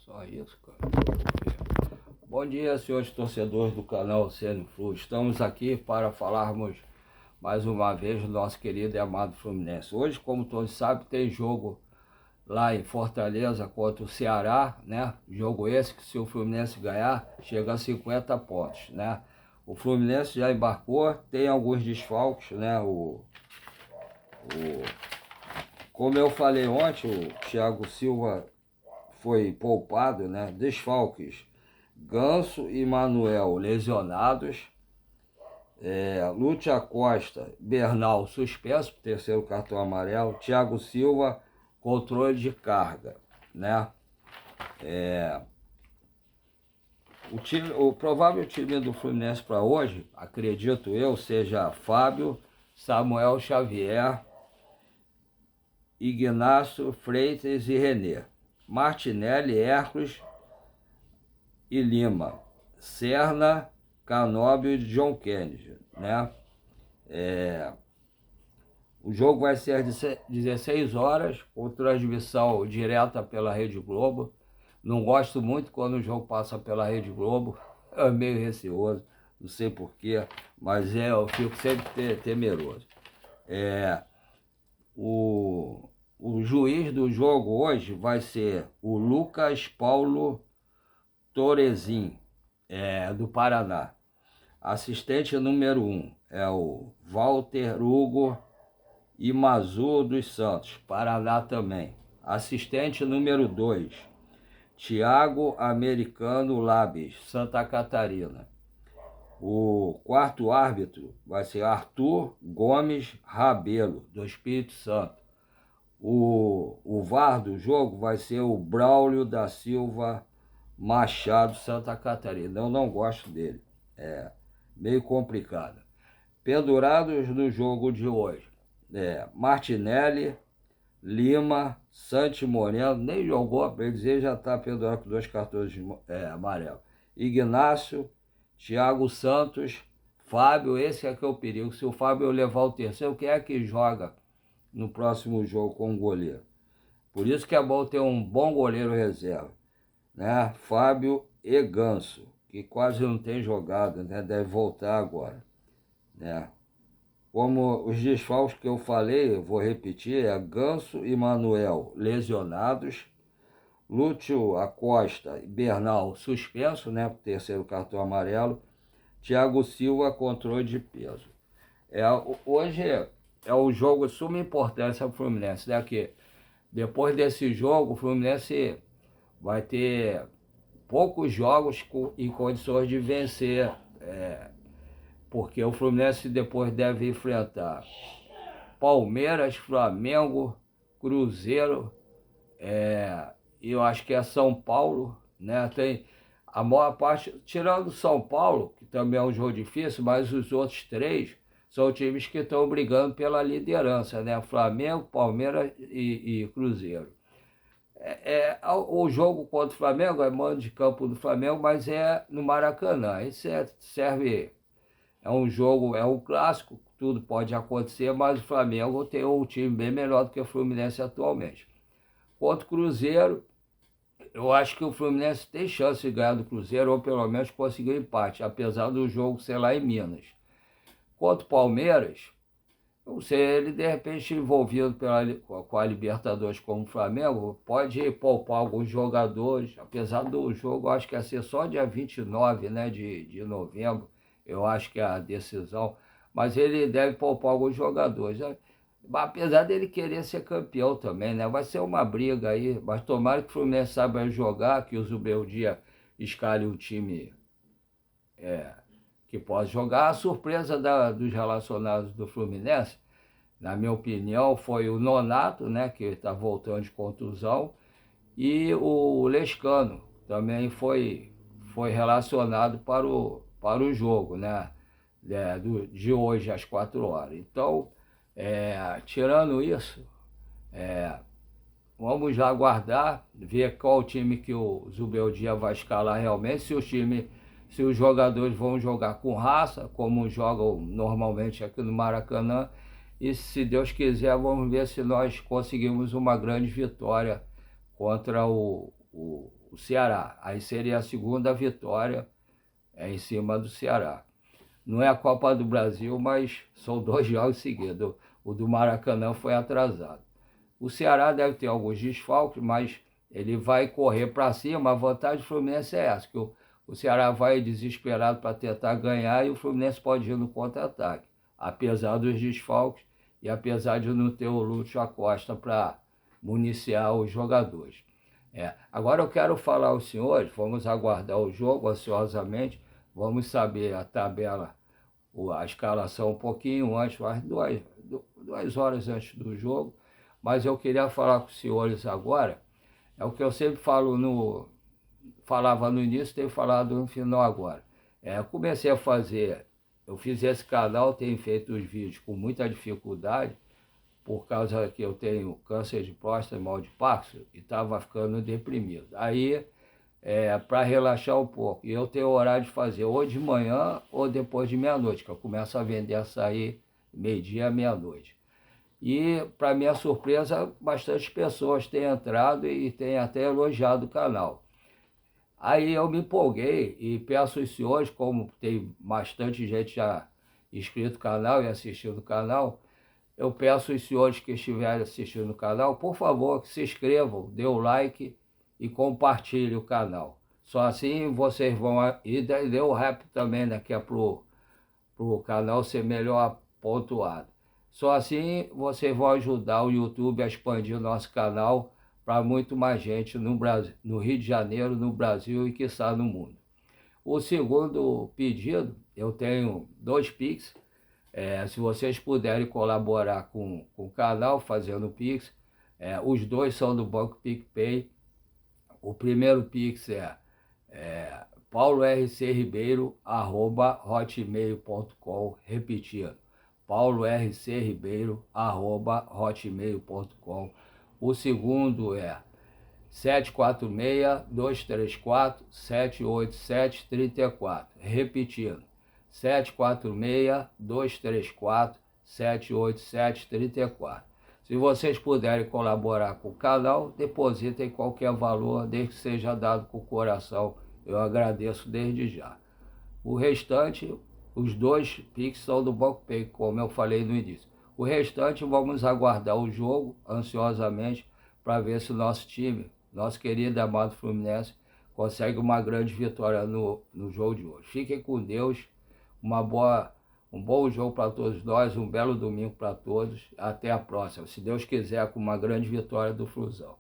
Só isso, cara. Bom dia, senhores torcedores do canal CN Flu. Estamos aqui para falarmos mais uma vez do nosso querido e amado Fluminense. Hoje, como todos sabem, tem jogo lá em Fortaleza contra o Ceará, né? Jogo esse que, se o Fluminense ganhar, chega a 50 pontos, né? O Fluminense já embarcou, tem alguns desfalques, né? Como eu falei ontem, o Thiago Silva foi poupado, né? Desfalques: Ganso e Manuel lesionados, Lúcio Acosta, Bernal suspenso por terceiro cartão amarelo, Thiago Silva controle de carga, né? O provável time do Fluminense para hoje, acredito eu, seja Fábio, Samuel Xavier, Ignacio, Freitas e René, Martinelli, Hércules e Lima, Serna, Canóbio e John Kennedy, né? O jogo vai ser às 16 horas, com transmissão direta pela Rede Globo. Não gosto muito quando o jogo passa pela Rede Globo, é meio receoso, não sei porquê, mas eu fico sempre temeroso. O juiz do jogo hoje vai ser o Lucas Paulo Torezin, do Paraná. Assistente número 1 é o Walter Hugo Imazu dos Santos, Paraná também. Assistente número 2, Thiago Americano Labes, Santa Catarina. O quarto árbitro vai ser Arthur Gomes Rabelo, do Espírito Santo. O VAR do jogo vai ser o Braulio da Silva Machado, Santa Catarina. Eu não gosto dele, é meio complicado. Pendurados no jogo de hoje: Martinelli, Lima, Santi Moreno, nem jogou, para dizer, já está pendurado com 2 cartões amarelos. Ignacio, Thiago Santos, Fábio. Esse é que é o perigo. Se o Fábio levar o terceiro, quem é que joga no próximo jogo com o goleiro? Por isso que é bom ter um bom goleiro reserva, né? Fábio e Ganso, que quase não tem jogado, né? Deve voltar agora, né? Como os desfalques que eu falei, eu vou repetir: Ganso e Manuel lesionados, Lúcio Acosta e Bernal suspenso, né, por terceiro cartão amarelo, Thiago Silva controle de peso. Hoje é um jogo de suma importância para o Fluminense, né? Que depois desse jogo o Fluminense vai ter poucos jogos em condições de vencer, porque o Fluminense depois deve enfrentar Palmeiras, Flamengo, Cruzeiro, e eu acho que é São Paulo, né? Tem a maior parte, tirando São Paulo, que também é um jogo difícil, mas os outros 3 são times que estão brigando pela liderança, né? Flamengo, Palmeiras e Cruzeiro. O jogo contra o Flamengo é mando de campo do Flamengo, mas é no Maracanã. Isso serve, é um jogo, é um clássico, tudo pode acontecer, mas o Flamengo tem um time bem melhor do que o Fluminense atualmente. Contra o Cruzeiro, eu acho que o Fluminense tem chance de ganhar do Cruzeiro, ou pelo menos conseguir um empate, apesar do jogo ser lá em Minas. Contra o Palmeiras, não sei, ele de repente envolvido com a Libertadores como o Flamengo, pode poupar alguns jogadores, apesar do jogo, acho que ia ser só dia 29, né, de novembro, eu acho que é a decisão, mas ele deve poupar alguns jogadores, né? Apesar dele querer ser campeão também, né? Vai ser uma briga aí, mas tomara que o Fluminense saiba jogar, que o Zubeldia escale um time que pode jogar. A surpresa dos relacionados do Fluminense, na minha opinião, foi o Nonato, né, que está voltando de contusão, e o Lescano também foi relacionado para o jogo, né, de hoje às 4 horas. Então, tirando isso, vamos lá aguardar, ver qual time que o Zubeldia vai escalar realmente, se os jogadores vão jogar com raça, como jogam normalmente aqui no Maracanã, e se Deus quiser, vamos ver se nós conseguimos uma grande vitória contra o o Ceará. Aí seria a segunda vitória em cima do Ceará. Não é a Copa do Brasil, mas são 2 jogos seguidos. O do Maracanã foi atrasado. O Ceará deve ter alguns desfalques, mas ele vai correr para cima. A vantagem do Fluminense é essa, que o Ceará vai desesperado para tentar ganhar e o Fluminense pode ir no contra-ataque, apesar dos desfalques e apesar de não ter o Lúcio Acosta para municiar os jogadores. Agora eu quero falar aos senhores, vamos aguardar o jogo ansiosamente, vamos saber a tabela, a escalação um pouquinho antes, umas 2 horas antes do jogo, mas eu queria falar com os senhores agora, é o que eu sempre falava no início, tenho falado no final agora. Eu comecei a fazer, eu fiz esse canal, tenho feito os vídeos com muita dificuldade, por causa que eu tenho câncer de próstata e mal de Parkinson, e estava ficando deprimido. Aí, para relaxar um pouco, e eu tenho horário de fazer ou de manhã ou depois de meia-noite, que eu começo a vender açaí meio-dia, meia-noite. E, para minha surpresa, bastante pessoas têm entrado e têm até elogiado o canal. Aí eu me empolguei e peço aos senhores, como tem bastante gente já inscrito no canal e assistindo o canal, eu peço aos senhores que estiverem assistindo o canal, por favor, que se inscrevam, dê o like e compartilhem o canal. Só assim vocês vão... E dê o rap também, né, que é para o canal ser melhor pontuado. Só assim vocês vão ajudar o YouTube a expandir o nosso canal para muito mais gente no Brasil, no Rio de Janeiro, no Brasil e quiçá no mundo. O segundo pedido, eu tenho 2 Pix. Se vocês puderem colaborar com o canal fazendo Pix, os 2 são do Banco PicPay. O primeiro Pix é paulorcribeiro@hotmail.com, repetindo, paulorcribeiro@hotmail.com. O segundo é 746-234-787-34, repetindo, 746-234-787-34. Se vocês puderem colaborar com o canal, depositem qualquer valor, desde que seja dado com o coração. Eu agradeço desde já. O restante, os 2 Pix são do Banco Pay, como eu falei no início. O restante, vamos aguardar o jogo ansiosamente para ver se o nosso time, nosso querido amado Fluminense, consegue uma grande vitória no jogo de hoje. Fiquem com Deus, um bom jogo para todos nós, um belo domingo para todos. Até a próxima, se Deus quiser, com uma grande vitória do Flusão.